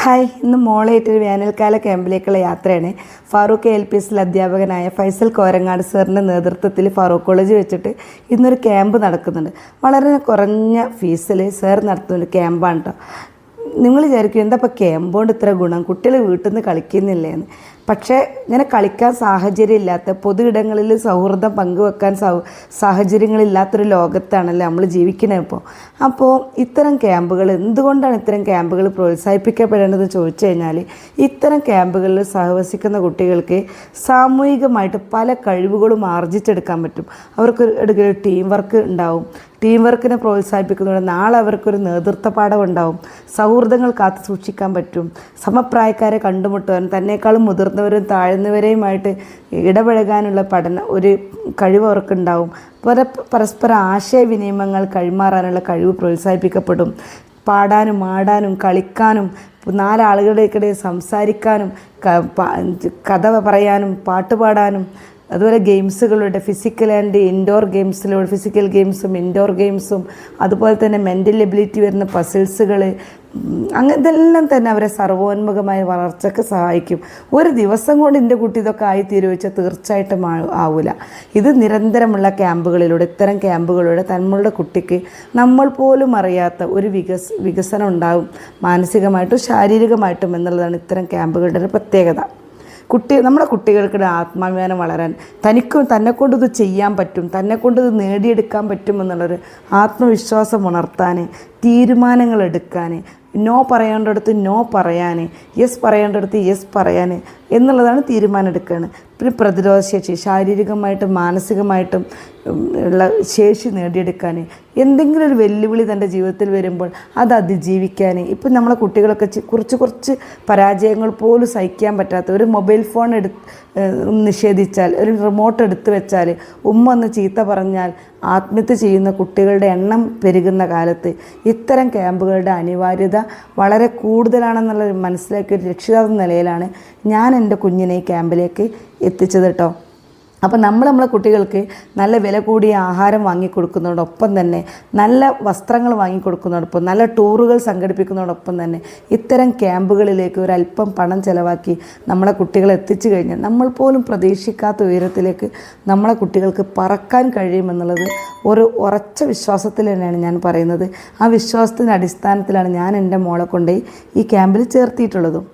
Hi, ഇന്ന് മോളായിട്ടൊരു വേനൽക്കാല ക്യാമ്പിലേക്കുള്ള യാത്രയാണ്. ഫാറൂഖ് LPSൽ അധ്യാപകനായ ഫൈസൽ കോരങ്ങാട് സാറിൻ്റെ നേതൃത്വത്തിൽ ഫാറൂഖ് കോളേജ് വെച്ചിട്ട് ഇന്നൊരു ക്യാമ്പ് നടക്കുന്നുണ്ട്. വളരെ കുറഞ്ഞ ഫീസിൽ സാർ നടത്തുന്ന ഒരു ക്യാമ്പാണ് കേട്ടോ. നിങ്ങൾ വിചാരിക്കും എന്താ ഇപ്പോൾ ക്യാമ്പ് കൊണ്ട് ഇത്ര ഗുണം, കുട്ടികൾ വീട്ടിൽ നിന്ന് കളിക്കുന്നില്ലേന്ന്. പക്ഷേ ഇങ്ങനെ കളിക്കാൻ സാഹചര്യമില്ലാത്ത, പൊതു ഇടങ്ങളിൽ സൗഹൃദം പങ്കുവെക്കാൻ സാഹചര്യങ്ങളില്ലാത്തൊരു ലോകത്താണല്ലോ നമ്മൾ ജീവിക്കുന്നത് ഇപ്പോൾ. അപ്പോൾ ഇത്തരം ക്യാമ്പുകൾ, എന്തുകൊണ്ടാണ് ഇത്തരം ക്യാമ്പുകൾ പ്രോത്സാഹിപ്പിക്കപ്പെടേണ്ടതെന്ന് ചോദിച്ചു കഴിഞ്ഞാൽ, ഇത്തരം ക്യാമ്പുകളിൽ സഹവസിക്കുന്ന കുട്ടികൾക്ക് സാമൂഹികമായിട്ട് പല കഴിവുകളും ആർജിച്ചെടുക്കാൻ പറ്റും. അവർക്ക് ടീം വർക്ക് ഉണ്ടാവും. ടീം വർക്കിനെ പ്രോത്സാഹിപ്പിക്കുന്നതോടെ നാളെ അവർക്കൊരു നേതൃത്വ പാഠം ഉണ്ടാവും. സൗഹൃദങ്ങൾ കാത്തു സൂക്ഷിക്കാൻ പറ്റും. സമപ്രായക്കാരെ കണ്ടുമുട്ടുവാനും തന്നെക്കാളും മുതിർന്നവരും താഴ്ന്നവരെയുമായിട്ട് ഇടപഴകാനുള്ള ഒരു കഴിവ് അവർക്കുണ്ടാവും. പരസ്പര ആശയവിനിമയങ്ങൾ കൈമാറാനുള്ള കഴിവ് പ്രോത്സാഹിപ്പിക്കപ്പെടും. പാടാനും ആടാനും കളിക്കാനും നാലാളുകളുടെക്കിടയിൽ സംസാരിക്കാനും കഥ പറയാനും പാട്ട് പാടാനും അതുപോലെ ഗെയിംസുകളുടെ ഫിസിക്കൽ ഗെയിംസും ഇൻഡോർ ഗെയിംസും അതുപോലെ തന്നെ മെൻ്റൽ എബിലിറ്റി വരുന്ന പസിൽസുകൾ, ഇതെല്ലാം തന്നെ അവരെ സർവോന്മുഖമായ വളർച്ചയ്ക്ക് സഹായിക്കും. ഒരു ദിവസം കൊണ്ട് എൻ്റെ കുട്ടി ഇതൊക്കെ ആയിത്തീരുവ വെച്ചാൽ തീർച്ചയായിട്ടും ആവില്ല. ഇത് നിരന്തരമുള്ള ക്യാമ്പുകളിലൂടെ, ഇത്തരം ക്യാമ്പുകളിലൂടെ നമ്മളുടെ കുട്ടിക്ക് നമ്മൾ പോലും അറിയാത്ത ഒരു വികസനം ഉണ്ടാകും, മാനസികമായിട്ടും ശാരീരികമായിട്ടും എന്നുള്ളതാണ് ഇത്തരം ക്യാമ്പുകളുടെ ഒരു പ്രത്യേകത. നമ്മുടെ കുട്ടികൾക്ക് ആത്മാഭിമാനം വളരാൻ, തന്നെക്കൊണ്ട് ഇത് ചെയ്യാൻ പറ്റും, തന്നെക്കൊണ്ട് ഇത് നേടിയെടുക്കാൻ പറ്റും എന്നുള്ളൊരു ആത്മവിശ്വാസം ഉണർത്താൻ, തീരുമാനങ്ങൾ എടുക്കാൻ, നോ പറയേണ്ടടുത്ത് നോ പറയാൻ, യെസ് പറയേണ്ടടുത്ത് യെസ് പറയാൻ എന്നുള്ളതാണ് തീരുമാനം എടുക്കുകയാണ്. പിന്നെ പ്രതിരോധശേഷി, ശാരീരികമായിട്ടും മാനസികമായിട്ടും ഉള്ള ശേഷി നേടിയെടുക്കാൻ, എന്തെങ്കിലും ഒരു വെല്ലുവിളി തൻ്റെ ജീവിതത്തിൽ വരുമ്പോൾ അത് അതിജീവിക്കാൻ. ഇപ്പം നമ്മളെ കുട്ടികളൊക്കെ കുറച്ച് പരാജയങ്ങൾ പോലും സഹിക്കാൻ പറ്റാത്ത, ഒരു മൊബൈൽ ഫോൺ നിഷേധിച്ചാൽ, ഒരു റിമോട്ട് എടുത്തു വെച്ചാൽ, ഒന്ന് ചീത്ത പറഞ്ഞാൽ ആത്മഹത്യ ചെയ്യുന്ന കുട്ടികളുടെ എണ്ണം പെരുകുന്ന കാലത്ത് ഇത്തരം ക്യാമ്പുകളുടെ അനിവാര്യത വളരെ കൂടുതലാണെന്നുള്ളത് മനസ്സിലാക്കിയ ഒരു രക്ഷിതാവ് നിലയിലാണ് ഞാൻ എൻ്റെ കുഞ്ഞിനെ ഈ ക്യാമ്പിലേക്ക് എത്തിച്ചത് കേട്ടോ. അപ്പോൾ നമ്മളെ കുട്ടികൾക്ക് നല്ല വില കൂടിയ ആഹാരം വാങ്ങിക്കൊടുക്കുന്നതോടൊപ്പം തന്നെ, നല്ല വസ്ത്രങ്ങൾ വാങ്ങിക്കൊടുക്കുന്നതോടൊപ്പം, നല്ല ടൂറുകൾ സംഘടിപ്പിക്കുന്നതോടൊപ്പം തന്നെ ഇത്തരം ക്യാമ്പുകളിലേക്ക് ഒരല്പം പണം ചിലവാക്കി നമ്മളെ കുട്ടികളെ എത്തിച്ചു കഴിഞ്ഞാൽ നമ്മൾ പോലും പ്രതീക്ഷിക്കാത്ത ഉയരത്തിലേക്ക് നമ്മളെ കുട്ടികൾക്ക് പറക്കാൻ കഴിയുമെന്നുള്ളത് ഒരു ഉറച്ച വിശ്വാസത്തിൽ തന്നെയാണ് ഞാൻ പറയുന്നത്. ആ വിശ്വാസത്തിൻ്റെ അടിസ്ഥാനത്തിലാണ് ഞാൻ എൻ്റെ മോളെ കൊണ്ടുപോയി ഈ ക്യാമ്പിൽ ചേർത്തിയിട്ടുള്ളതും.